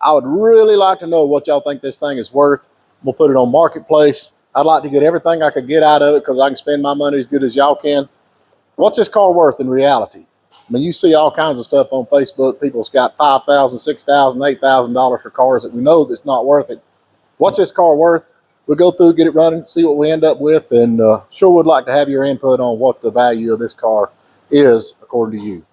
I would really like to know what y'all think this thing is worth. We'll put it on Marketplace. I'd like to get everything I could get out of it because I can spend my money as good as y'all can. What's this car worth in reality? I mean, you see all kinds of stuff on Facebook. People's got $5,000, $6,000, $8,000 for cars that we know that's not worth it. What's this car worth? We'll go through, get it running, see what we end up with, and sure would like to have your input on what the value of this car is according to you.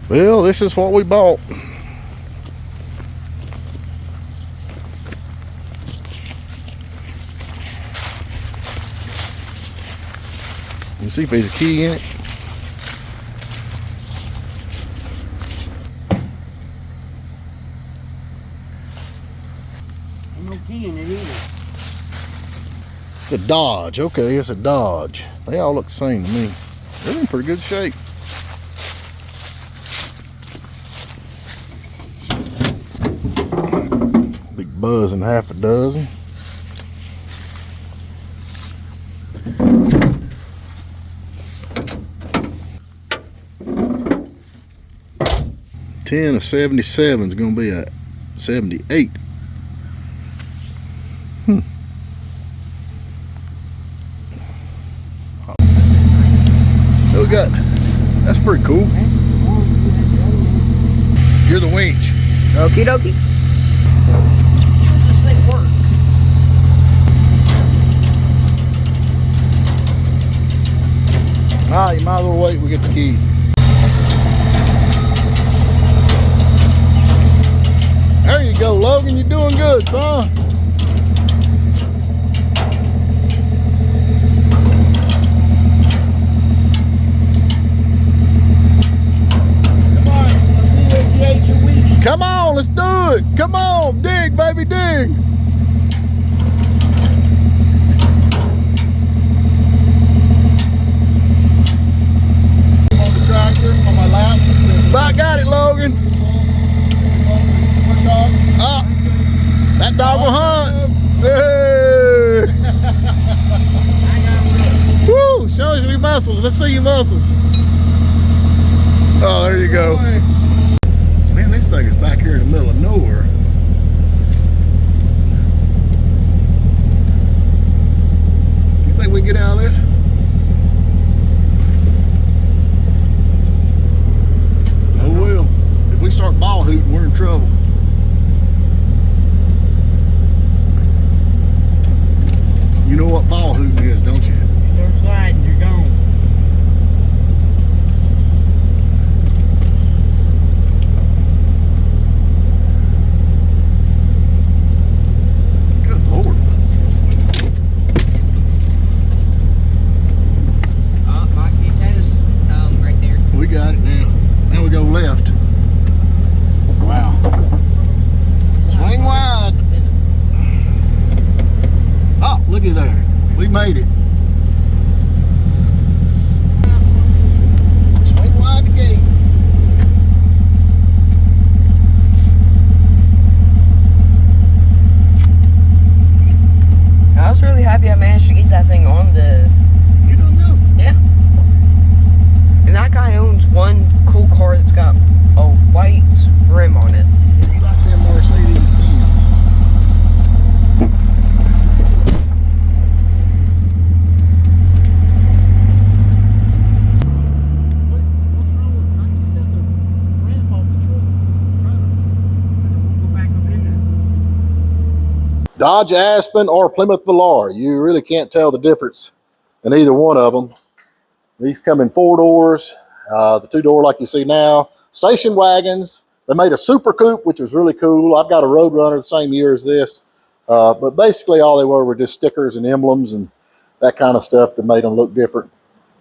Well, this is what we bought. You see if there's a key in it. Ain't no key in it either. It's a Dodge. Okay, it's a Dodge. They all look the same to me. They're in pretty good shape. Big buzz and half a dozen. $10 of 77 is going to be a 78. So we got, that's pretty cool. You're the winch. Okie dokie. How does this thing work? Ah, you might as well wait, we get the key. There you go, Logan, you're doing good, son. Come on, let's do it. Come on, dig, baby, dig. On the tractor, on my lap. I got it, Logan. Oh, that dog will hunt. Hey. Woo, show us your muscles. Let's see your muscles. Oh, there you go. Man, this thing is back here in the middle of nowhere. You think we can get out of this? Oh well. If we start ball hooting, we're in trouble. You know what ball hooting is, don't you? You start sliding, you're gone. Left. Wow. Swing wide. Oh, looky there. We made it. Swing wide the gate. I was really happy I managed to get that thing on the... You don't know. Yeah. And that guy owns one cool car that's got a white rim on it. He likes them Mercedes Benz. What's wrong with it? I can get the ramp off the truck. Go back up in there. Dodge Aspen or Plymouth Velar. You really can't tell the difference in either one of them. These come in 4 doors. The 2-door like you see now. Station wagons. They made a Super Coupe, which was really cool. I've got a Roadrunner the same year as this. But basically all they were just stickers and emblems and that kind of stuff that made them look different.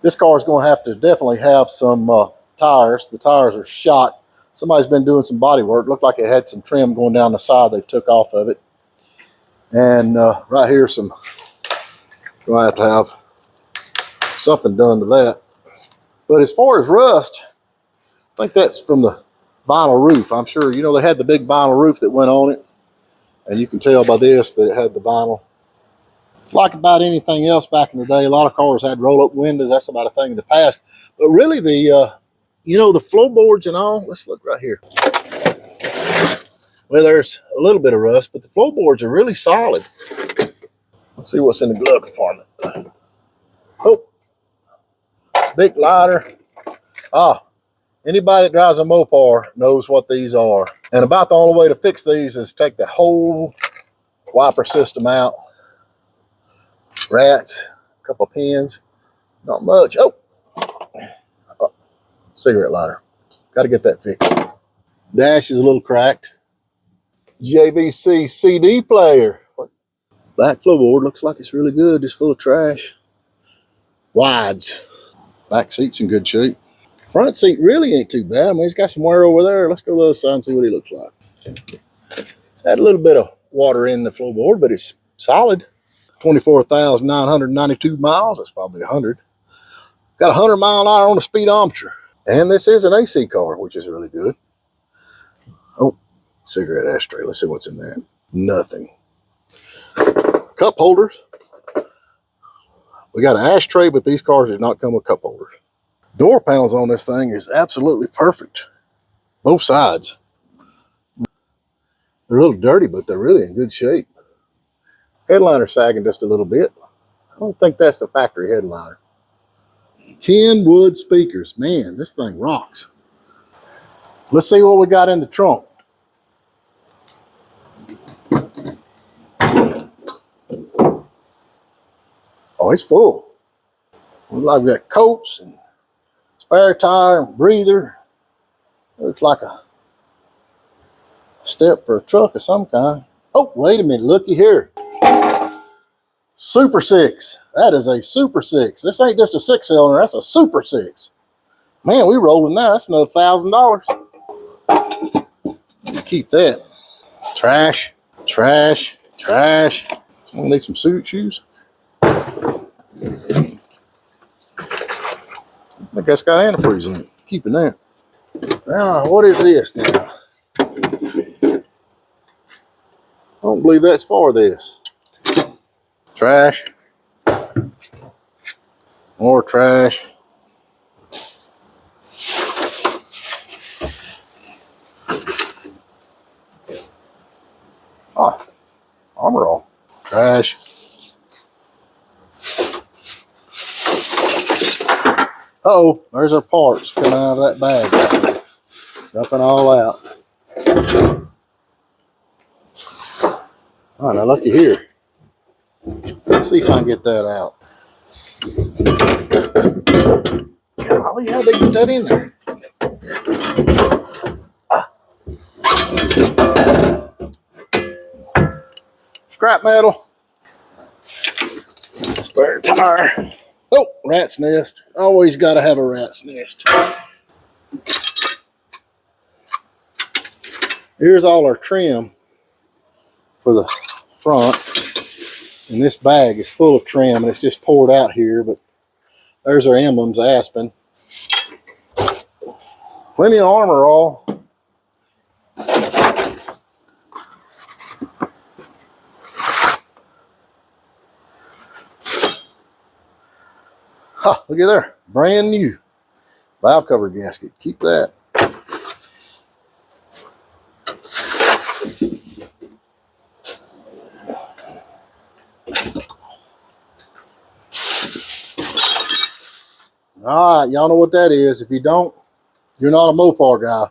This car is going to have to definitely have some tires. The tires are shot. Somebody's been doing some body work. Looked like it had some trim going down the side they took off of it. And right here, gonna have to have something done to that. But as far as rust, I think that's from the vinyl roof. I'm sure, you know, they had the big vinyl roof that went on it, and you can tell by this that it had the vinyl. It's like about anything else back in the day. A lot of cars had roll-up windows. That's about a thing in the past. But really, you know, the floorboards and all. Let's look right here. Well, there's a little bit of rust, but the floorboards are really solid. Let's see what's in the glove compartment. Oh, big lighter. Anybody that drives a Mopar knows what these are. And about the only way to fix these is take the whole wiper system out. Rats, a couple of pins, not much. Oh, cigarette lighter. Got to get that fixed. Dash is a little cracked. JVC CD player. Back floorboard looks like it's really good, just full of trash. Wides. Back seat's in good shape. Front seat really ain't too bad. I mean, he's got some wear over there. Let's go to the other side and see what he looks like. It's had a little bit of water in the floorboard, but it's solid. 24,992 miles. That's probably 100. Got 100 mile an hour on the speedometer. And this is an AC car, which is really good. Oh, cigarette ashtray. Let's see what's in there. Nothing. Cup holders. We got an ashtray, but these cars do not come with cup holders. Door panels on this thing is absolutely perfect. Both sides. They're a little dirty, but they're really in good shape. Headliner sagging just a little bit. I don't think that's the factory headliner. Kenwood speakers. Man, this thing rocks. Let's see what we got in the trunk. Oh, it's full. Looks like we got coats and spare tire and breather. Looks like a step for a truck of some kind. Oh, wait a minute. Looky here. Super 6. That is a Super 6. This ain't just a 6-cylinder. That's a Super 6. Man, we rolling now. That's another $1,000. Keep that. Trash, trash, trash. I need some suit shoes. I think that's got antifreeze in it. Keeping that. Now, what is this now? I don't believe that's for this. Trash. More trash. Ah, Armor All. Trash. Uh-oh, there's our parts coming out of that bag. Dumping all out. Oh, now looky here. Let's see if I can get that out. Golly, how'd they get that in there? Scrap metal. Spare tire. Oh, rat's nest. Always got to have a rat's nest. Here's all our trim for the front. And this bag is full of trim, and it's just poured out here, but there's our emblems, Aspen. Plenty of Armor All. Ha, look at there. Brand new. Valve cover gasket. Keep that. All right, y'all know what that is. If you don't, you're not a Mopar guy.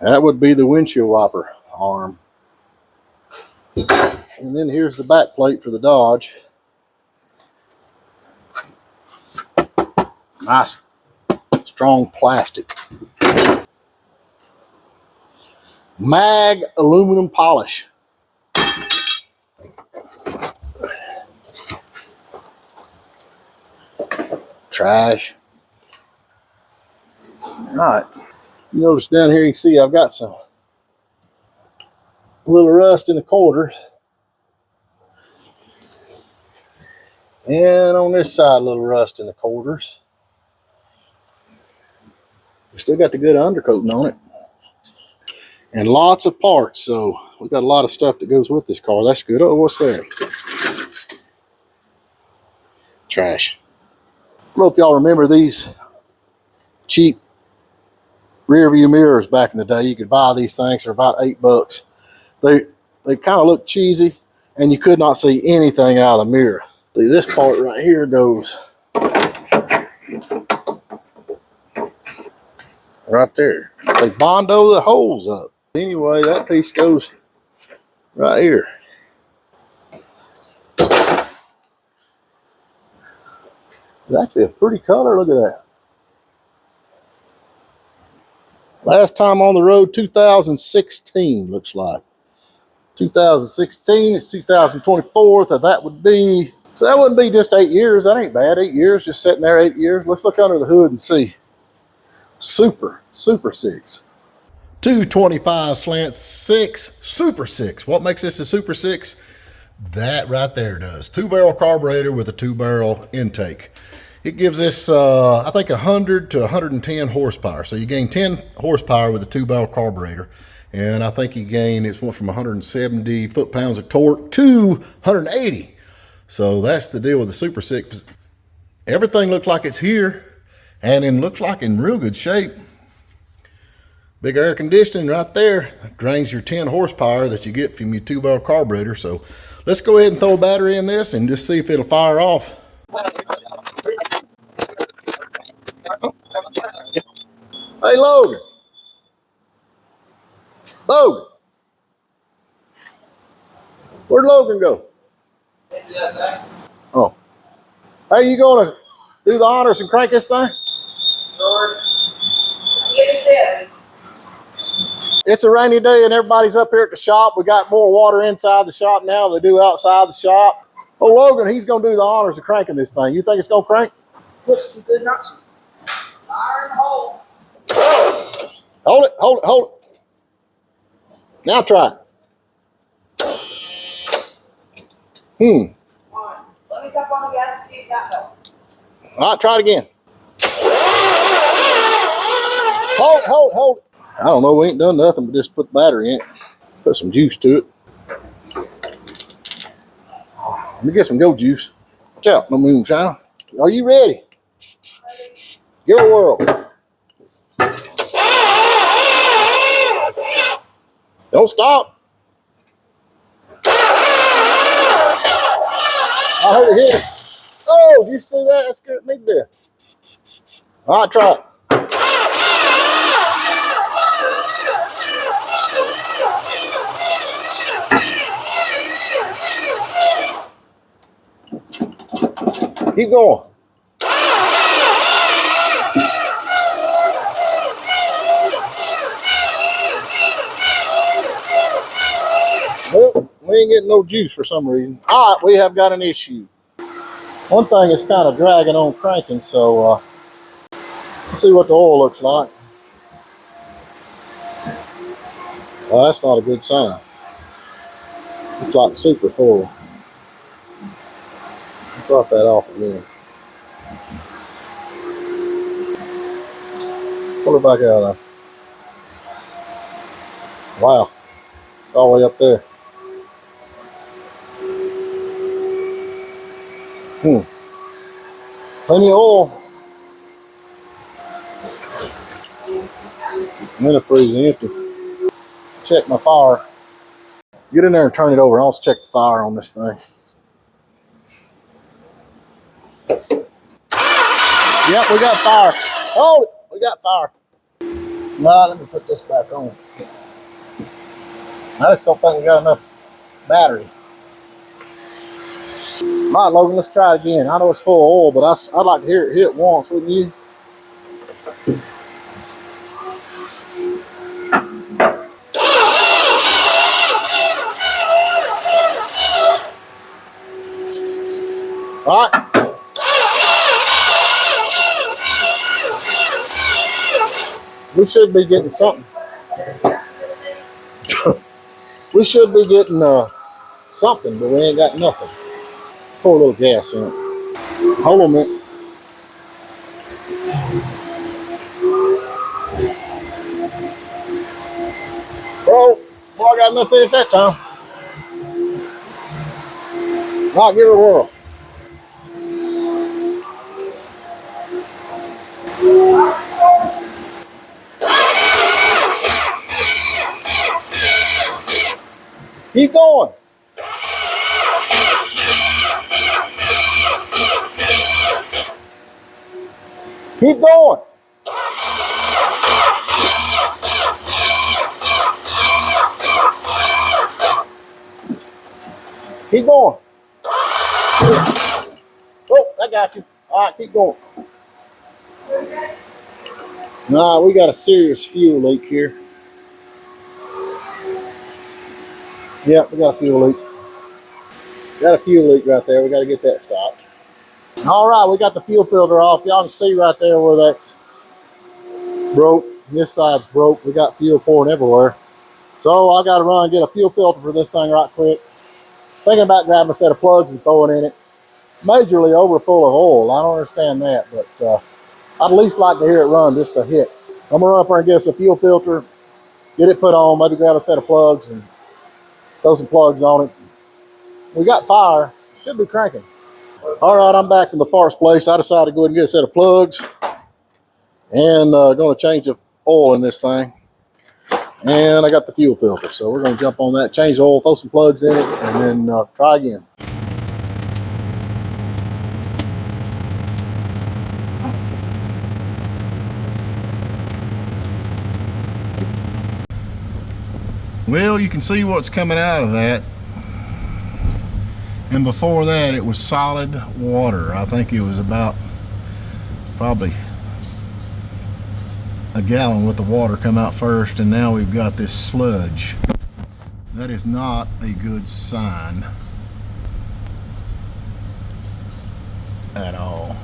That would be the windshield wiper arm. And then here's the back plate for the Dodge. Nice, strong plastic. Mag aluminum polish. Trash. All right. You notice down here, you can see I've got some little rust in the quarters. And on this side, a little rust in the quarters. We still got the good undercoating on it. And lots of parts, so we got a lot of stuff that goes with this car. That's good. Oh, what's that? Trash. I don't know if y'all remember these cheap rear view mirrors back in the day. You could buy these things for about $8. They kind of look cheesy, and you could not see anything out of the mirror. See, this part right here goes right there. They Bondo the holes up. Anyway, that piece goes right here. It's actually a pretty color. Look at that. Last time on the road, 2016, looks like. 2016 is 2024, so that would be, so that wouldn't be just 8 years. That ain't bad. 8 years, just sitting there 8 years. Let's look under the hood and see. Super 6. 225 slant 6, Super 6. What makes this a Super 6? That right there does. 2-barrel carburetor with a 2-barrel intake. It gives this, I think, 100 to 110 horsepower. So you gain 10 horsepower with a 2-barrel carburetor. And I think you gain, it's went from 170 foot-pounds of torque to 180. So that's the deal with the Super 6. Everything looks like it's here, and it looks like in real good shape. Big air conditioning right there. Drains your 10 horsepower that you get from your 2-barrel carburetor. So let's go ahead and throw a battery in this and just see if it'll fire off. Hey, Logan. Logan. Where'd Logan go? Oh. Hey, you gonna do the honors and crank this thing? Sure. Get a step. It's a rainy day and everybody's up here at the shop. We got more water inside the shop now than they do outside the shop. Oh, Logan, he's gonna do the honors of cranking this thing. You think it's gonna crank? Looks too good not to. Fire in the hole. Hold it, hold it, hold it. Now try it. Come on. Let me tap on the gas and see if that helps. All right, try it again. Hold it, hold it, hold it. I don't know, we ain't done nothing but just put the battery in it. Put some juice to it. Let me get some goat juice. Watch out, no moonshine. Are you ready? Your world. Don't stop. I heard it hit. Oh, did you see that? That scared me to death. All right, try it. Keep going. Well, we ain't getting no juice for some reason. All right, we have got an issue. One thing is kind of dragging on cranking, so let's see what the oil looks like. Well, that's not a good sign. Looks like super full. Drop that off again. Pull it back out of there. Wow. It's all the way up there. Plenty of oil. Antifreeze empty. Check my fire. Get in there and turn it over. I'll check the fire on this thing. Yep, we got fire. Hold it. We got fire. Now, let me put this back on. I just don't think we got enough battery. All right, Logan, let's try it again. I know it's full of oil, but I'd like to hear it hit once, wouldn't you? All right. We should be getting something. We should be getting something, but we ain't got nothing. Pour a little gas in it. Hold on a minute. Bro, boy, I got enough in it that time. I'll give it a whirl. Keep going. Keep going. Keep going. Oh, I got you. All right, keep going. Nah, we got a serious fuel leak here. Yep, we got a fuel leak. Got a fuel leak right there. We got to get that stopped. All right, we got the fuel filter off. Y'all can see right there where that's broke. This side's broke. We got fuel pouring everywhere. So I got to run and get a fuel filter for this thing right quick. Thinking about grabbing a set of plugs and throwing in it. Majorly over full of oil. I don't understand that, but I'd at least like to hear it run just a hit. I'm gonna run up there and get us a fuel filter, get it put on, maybe grab a set of plugs and throw some plugs on it. We got fire, should be cranking. All right, I'm back from the parts place. I decided to go ahead and get a set of plugs and going to change the oil in this thing. And I got the fuel filter, so we're going to jump on that, change the oil, throw some plugs in it, and then try again. Well, you can see what's coming out of that. And before that, it was solid water. I think it was about probably a gallon with the water come out first, and now we've got this sludge. That is not a good sign at all.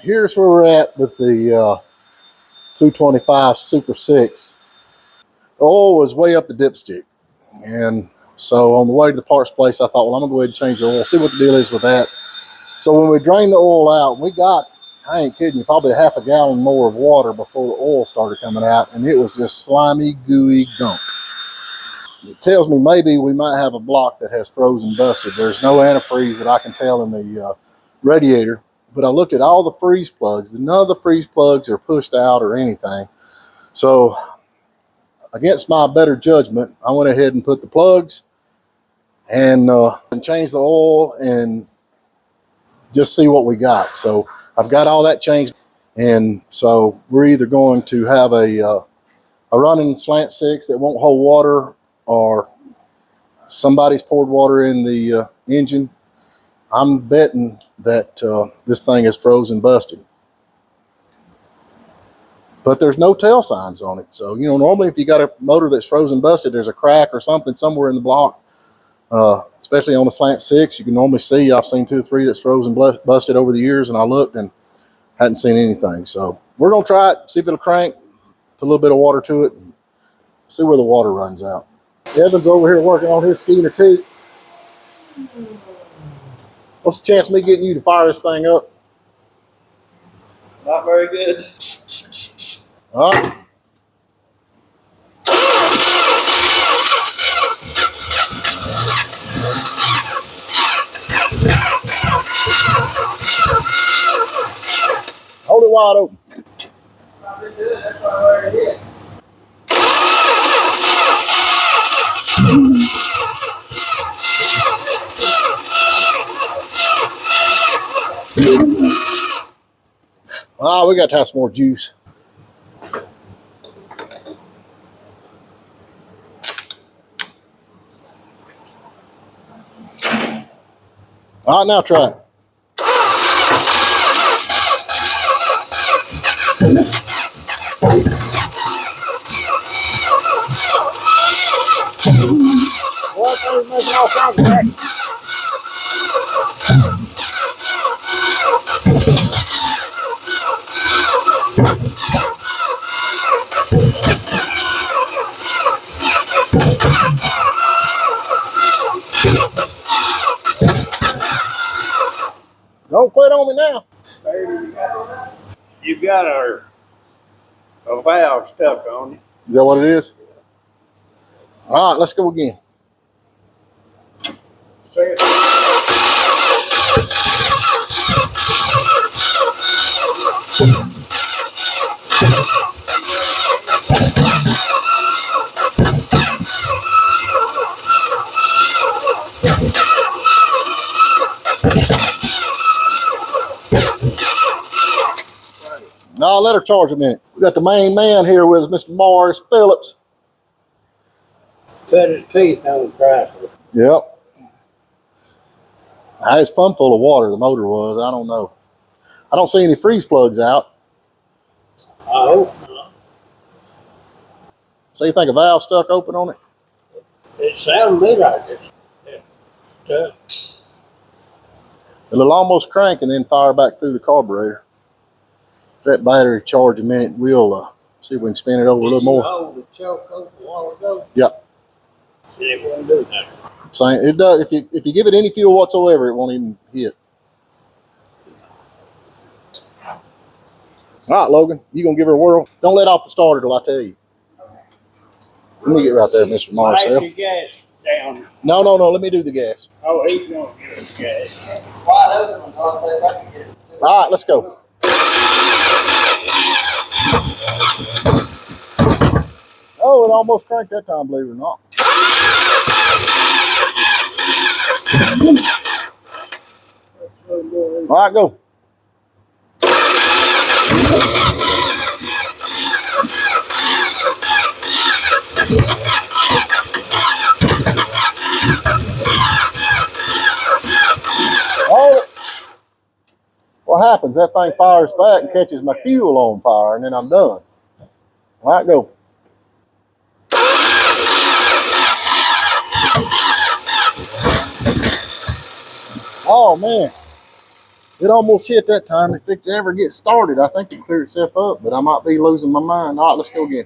here's where we're at with the 225 Super 6. The oil was way up the dipstick. And so on the way to the parts place, I thought, well, I'm going to go ahead and change the oil, see what the deal is with that. So when we drained the oil out, we got, I ain't kidding you, probably a half a gallon more of water before the oil started coming out, and it was just slimy, gooey gunk. It tells me maybe we might have a block that has frozen busted. There's no antifreeze that I can tell in the radiator, but I looked at all the freeze plugs, and none of the freeze plugs are pushed out or anything. So against my better judgment, I went ahead and put the plugs and changed the oil and just see what we got. So I've got all that changed, and so we're either going to have a running slant 6 that won't hold water, or somebody's poured water in the engine. I'm betting that this thing is frozen busted, but there's no tail signs on it. So, you know, normally if you got a motor that's frozen busted, there's a crack or something somewhere in the block. Especially on the slant 6, you can normally see. I've seen 2 or 3 that's frozen busted over the years, and I looked and hadn't seen anything. So we're gonna try it, see if it'll crank, put a little bit of water to it, and see where the water runs out. Evan's over here working on his Skeeter too. What's the chance of me getting you to fire this thing up? Not very good. All right. Hold it wide open. Not very good. That's why I already hit. We got to have some more juice. All right, now try it. Well, that thing's making all kinds of racket. Don't quit on me now. You got a valve stuck on it. Is that what it is? All right, let's go again. See it? Now let her charge a minute. We got the main man here with us, Mr. Morris Phillips. Cut his teeth on the trifle. Yep. It's plumb full of water, the motor was. I don't know. I don't see any freeze plugs out. I hope not. So you think a valve stuck open on it? It sounded to me like it's stuck. It'll almost crank and then fire back through the carburetor. Let that battery charge a minute, and we'll see if we can spin it over a little more. Hold the choke open a while ago. Yep. It won't do nothing. I'm saying it does. If you give it any fuel whatsoever, it won't even hit. All right, Logan, you gonna give her a whirl? Don't let off the starter till I tell you. Let me get right there, Mr. Marcel. Light your gas down. No. Let me do the gas. Oh, he's gonna give us gas. Wide open, I can get it. All right, let's go. Oh, it almost cranked that time, believe it or not. All right, go. Oh, what happens? That thing fires back and catches my fuel on fire, and then I'm done. All right, go. Oh, man. It almost hit that time. If it ever gets started, I think it cleared itself up, but I might be losing my mind. All right, let's go again.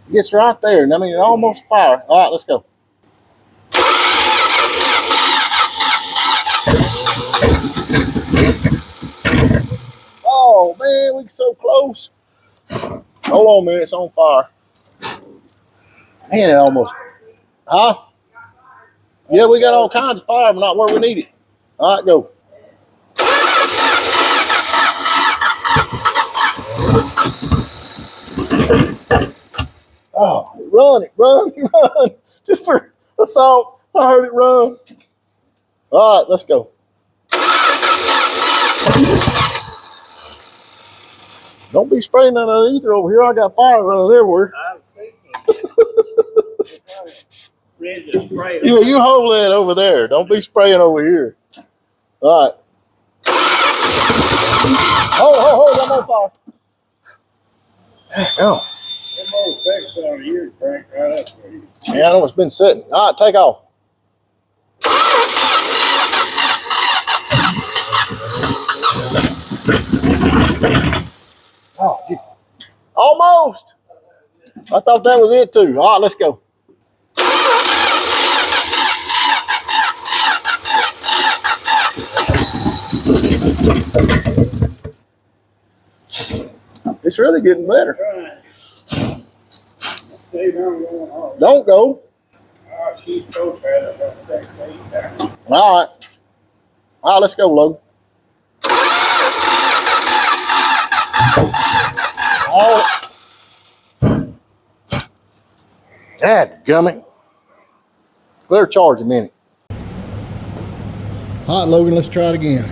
It gets right there, and I mean, it almost fire. All right, let's go. Oh, man, we so close. Hold on a minute, it's on fire. Man, it almost. Huh? Yeah, we got all kinds of fire, but not where we need it. All right, go. Oh, run, run. Just for a thought, I heard it run. All right, let's go. Don't be spraying none of that ether over here. I got fire running everywhere. I was thinking, ready to spray it. Yeah, you hold that over there. Don't be spraying over here. All right. Hold, I'm on fire. Oh. Them old effects on here crank right up for you. Yeah, I know it's been sitting. All right, take off. Oh, gee. Almost. I thought that was it too. All right, let's go. It's really getting better. Don't go. Oh, she's so bad. All right. All right, let's go, Logan. Oh. Dadgummit. Clear charge a minute. All right, Logan, let's try it again.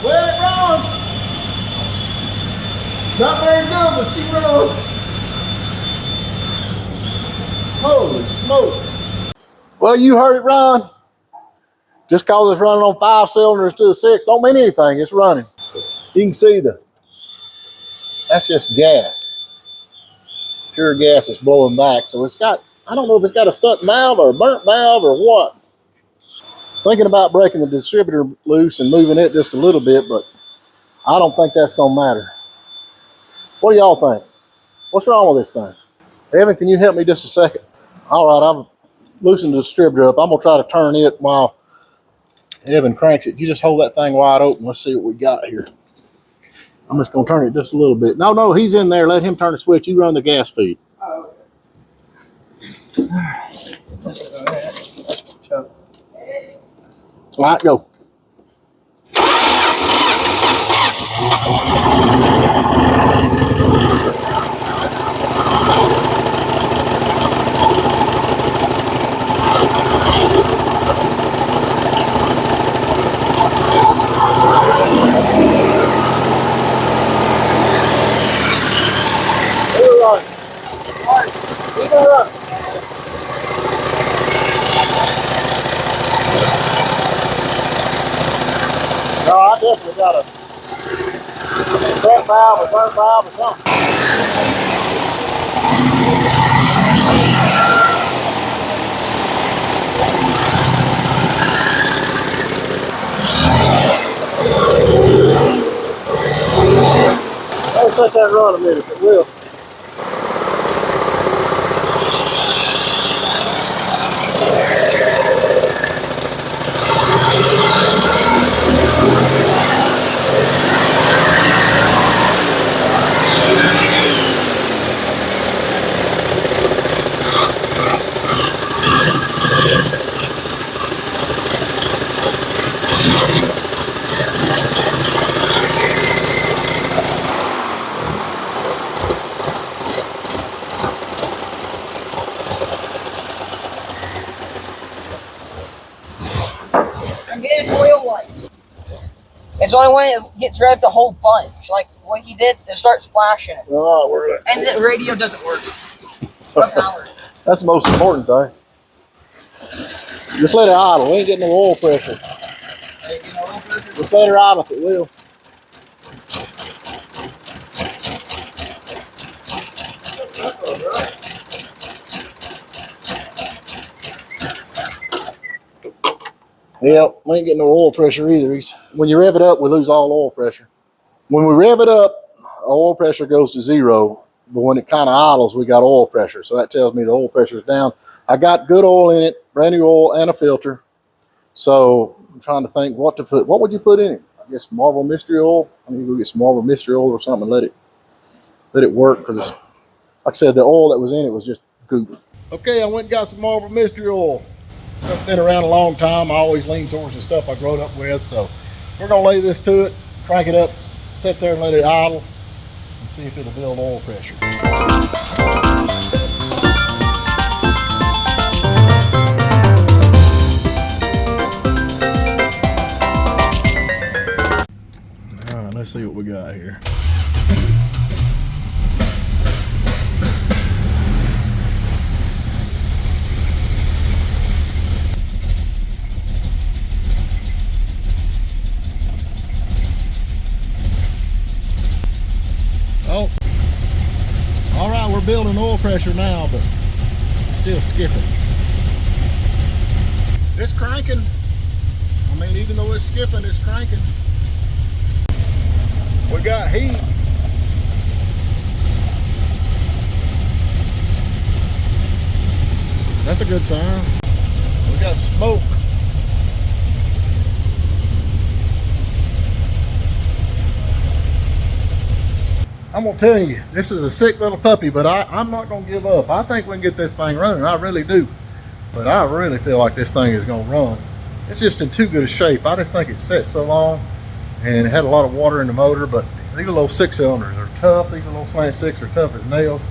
Well, it runs. Not very good, but she runs. Holy smoke. Well, you heard it run. Just because it's running on 5 cylinders to a 6 don't mean anything. It's running. You can see that's just gas. Pure gas is blowing back. So it's got, I don't know if it's got a stuck valve or a burnt valve or what. Thinking about breaking the distributor loose and moving it just a little bit, but I don't think that's gonna matter. What do y'all think? What's wrong with this thing? Evan, can you help me just a second? All right, I've loosened the distributor up. I'm gonna try to turn it while Evan cranks it. You just hold that thing wide open. Let's see what we got here. I'm just gonna turn it just a little bit. No, he's in there. Let him turn the switch. You run the gas feed. Oh, All right, go. No, I definitely got a crack valve or burn valve or something. Let's let that run a minute, if it will. Get an oil light. It's only when it gets revved a whole bunch. Like what he did, it starts flashing it. Oh, And the radio doesn't work. No power. that's the most important thing. Just let it idle. We ain't getting no oil pressure. Just let her idle if it will. Yeah, we ain't getting no oil pressure either. When you rev it up, we lose all oil pressure. When we rev it up, oil pressure goes to 0. But when it kind of idles, we got oil pressure. So that tells me the oil pressure is down. I got good oil in it, brand new oil and a filter. So I'm trying to think what to put. What would you put in it? I guess Marvel Mystery Oil. I need to go get some Marvel Mystery Oil or something and let it work, because it's, like I said, the oil that was in it was just goop. Okay, I went and got some Marvel Mystery Oil. Stuff's been around a long time. I always lean towards the stuff I grew up with. So we're gonna lay this to it, crank it up, sit there and let it idle, and see if it'll build oil pressure. All right, let's see what we got here. Oh, all right, we're building oil pressure now, but it's still skipping. It's cranking. I mean, even though it's skipping, it's cranking. We got heat. That's a good sign. We got smoke. I'm gonna tell you, this is a sick little puppy, but I'm not gonna give up. I think we can get this thing running. I really do. But I really feel like this thing is gonna run. It's just in too good a shape. I just think it's set so long and it had a lot of water in the motor, but these little 6-cylinders are tough. These little slant 6 are tough as nails.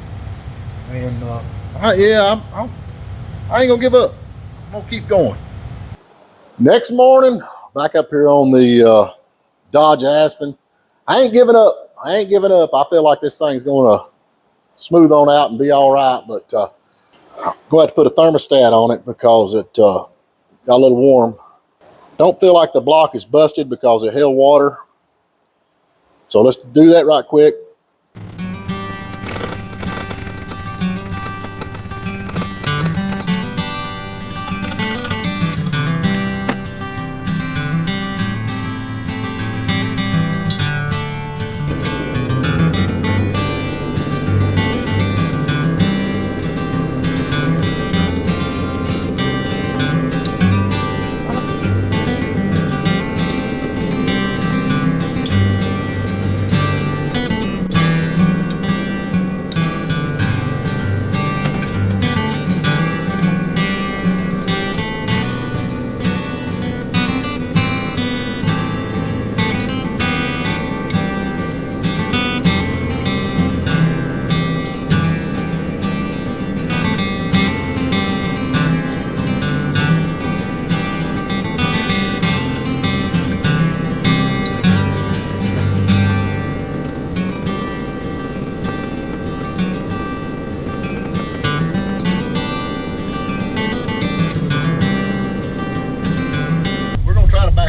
And I ain't gonna give up. I'm gonna keep going. Next morning, back up here on the Dodge Aspen. I ain't giving up. I ain't giving up. I feel like this thing's gonna smooth on out and be all right, but I'm going to have to put a thermostat on it because it got a little warm. Don't feel like the block is busted because it held water. So let's do that right quick.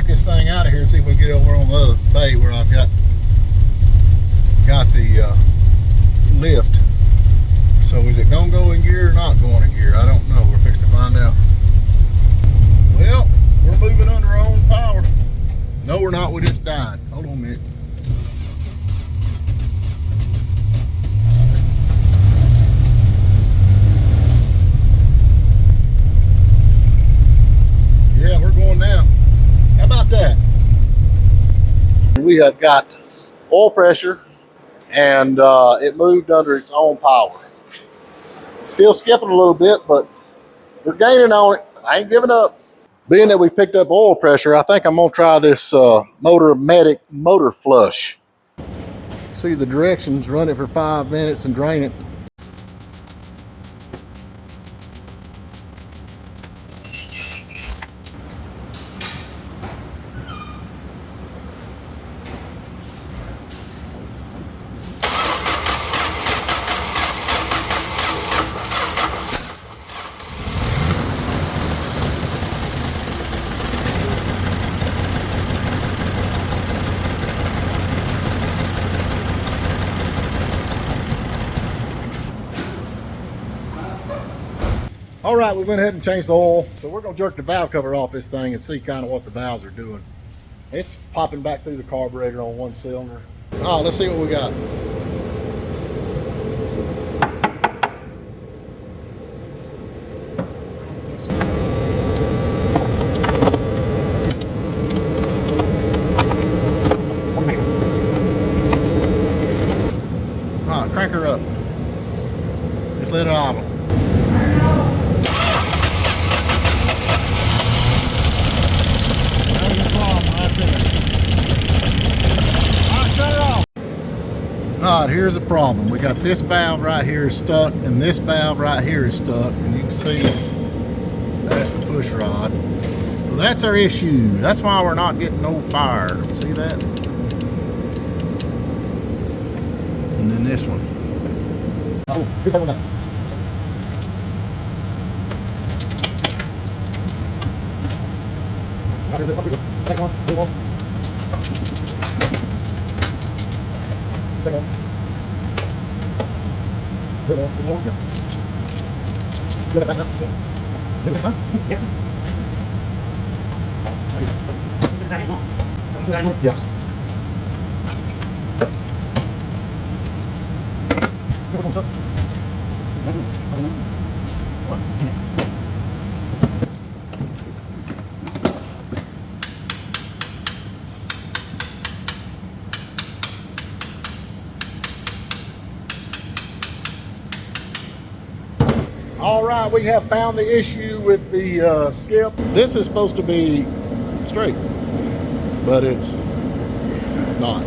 This thing out of here and see if we can get over on the other bay where I've got the lift. So is it gonna go in gear or not going in gear? I don't know. We're fixing to find out. Well, we're moving under our own power. No, we're not. We just died. Hold on a minute. Yeah, we're going now. How about that? We have got oil pressure and it moved under its own power. Still skipping a little bit, but we're gaining on it. I ain't giving up. Being that we picked up oil pressure, I think I'm gonna try this Motor-Medic motor flush. See the directions, run it for 5 minutes and drain it. All right, we went ahead and changed the oil. So we're gonna jerk the valve cover off this thing and see kind of what the valves are doing. It's popping back through the carburetor on one cylinder. Oh, let's see what we got. Ah, crank her up. Just let it idle. Alright, here's the problem. We got this valve right here stuck and this valve right here is stuck, and you can see that's the push rod. So that's our issue. That's why we're not getting no fire. See that? And then this one. Oh, here's one that. Take one, take one. Take one. Good one, good one, yeah. Good it back up. Good it, huh? Yeah. Yeah. All right, we have found the issue with the skip. This is supposed to be straight, but it's not.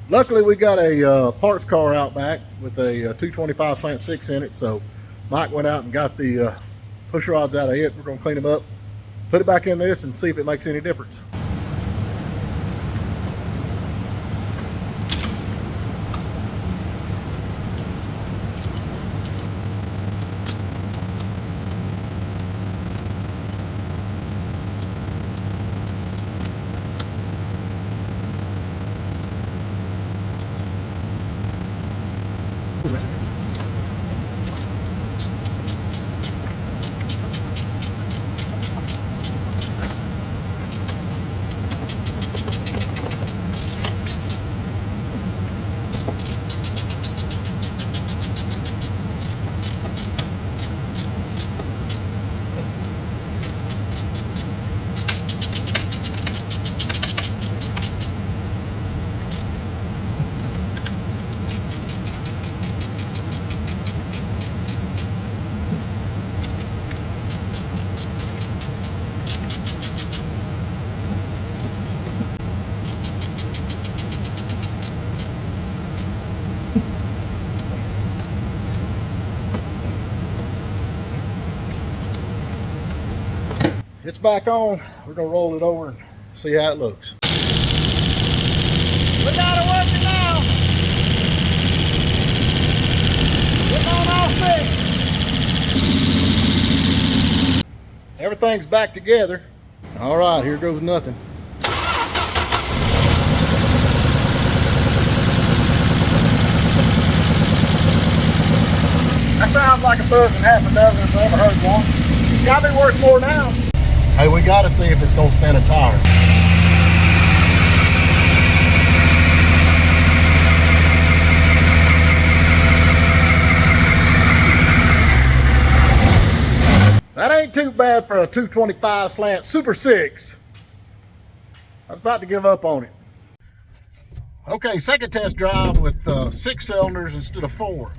Luckily, we got a parts car out back with a 225 slant 6 in it, so Mike went out and got the push rods out of it. We're gonna clean them up, put it back in this, and see if it makes any difference. It's back on. We're gonna roll it over and see how it looks. We got it working now. Getting on all six. Everything's back together. All right, here goes nothing. That sounds like a dozen, half a dozen if I ever heard one. It's gotta be worth more now. Hey, we gotta see if it's gonna spin a tire. That ain't too bad for a 225 slant Super 6. I was about to give up on it. Okay, second test drive with 6 cylinders instead of 4.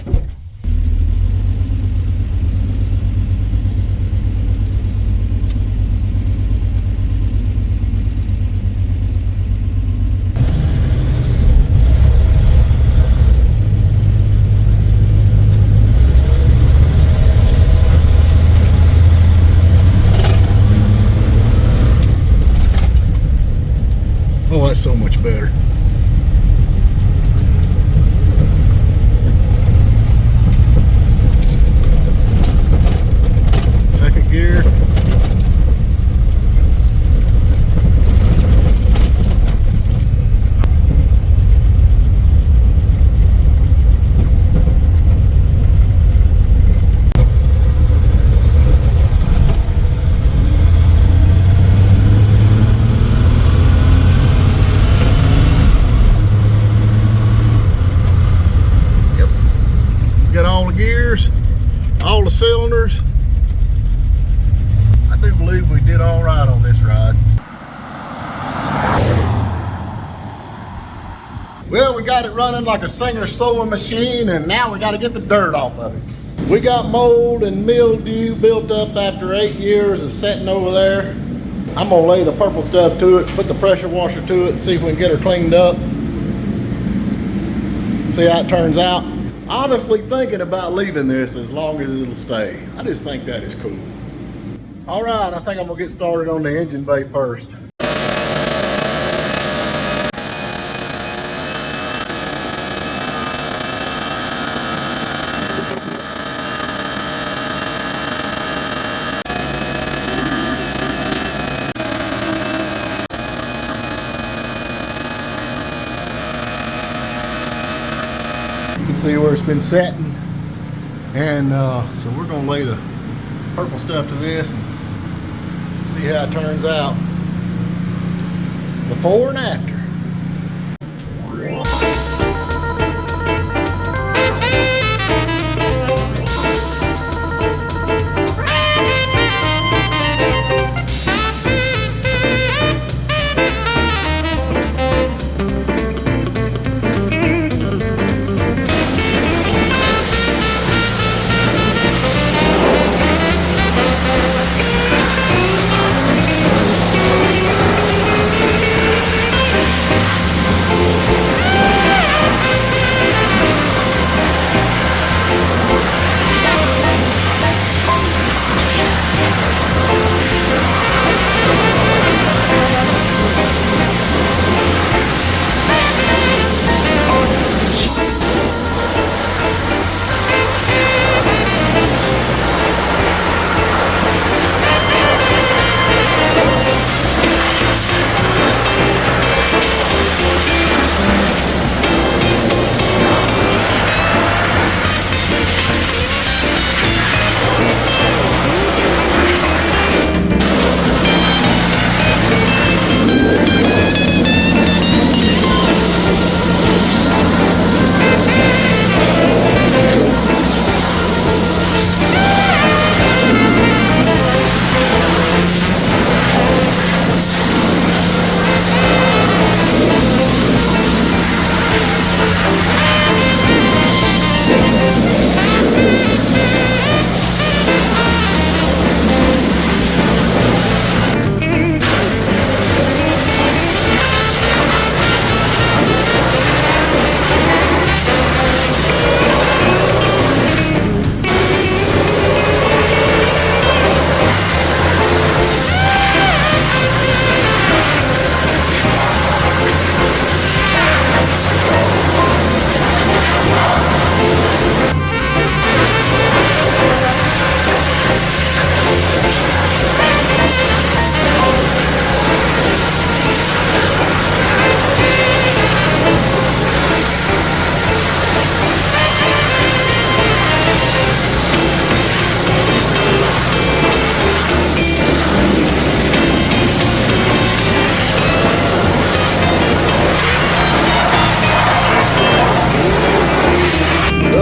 Oh, that's so much better. Second gear. cylinders. I do believe we did all right on this ride. Well, we got it running like a Singer sewing machine, and now we got to get the dirt off of it. We got mold and mildew built up after 8 years of sitting over there. I'm gonna lay the purple stuff to it, put the pressure washer to it, and see if we can get her cleaned up. See how it turns out. Honestly thinking about leaving this as long as it'll stay. I just think that is cool. All right, I think I'm gonna get started on the engine bay first. You can see where it's been setting, and so we're going to lay the purple stuff to this and see how it turns out before and after.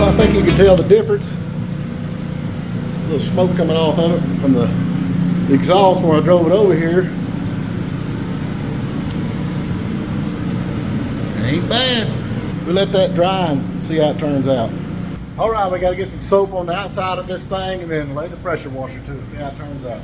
I think you can tell the difference. A little smoke coming off of it from the exhaust when I drove it over here. Ain't bad. We let that dry and see how it turns out. All right, we got to get some soap on the outside of this thing and then lay the pressure washer to it, see how it turns out.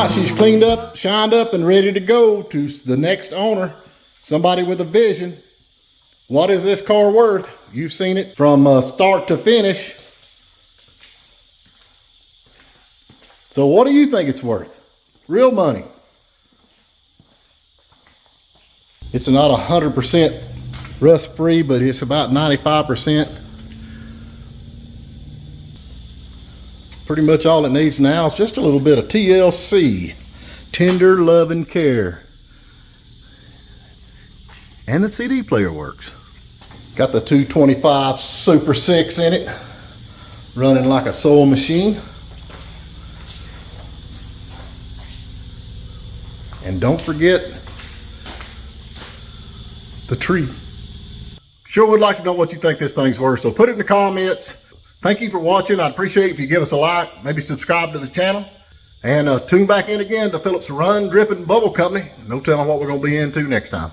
Now she's cleaned up, shined up, and ready to go to the next owner, somebody with a vision. What is this car worth? You've seen it from start to finish. So what do you think it's worth? Real money. It's not 100% rust free, but it's about 95%. Pretty much all it needs now is just a little bit of TLC, tender love and care. And the CD player works. Got the 225 Super 6 in it, running like a sewing machine. And don't forget the tree. Sure would like to know what you think this thing's worth, so put it in the comments. Thank you for watching. I'd appreciate it if you give us a like, maybe subscribe to the channel, and tune back in again to Phillips Run, Drip, and Bubble Company. No telling what we're going to be into next time.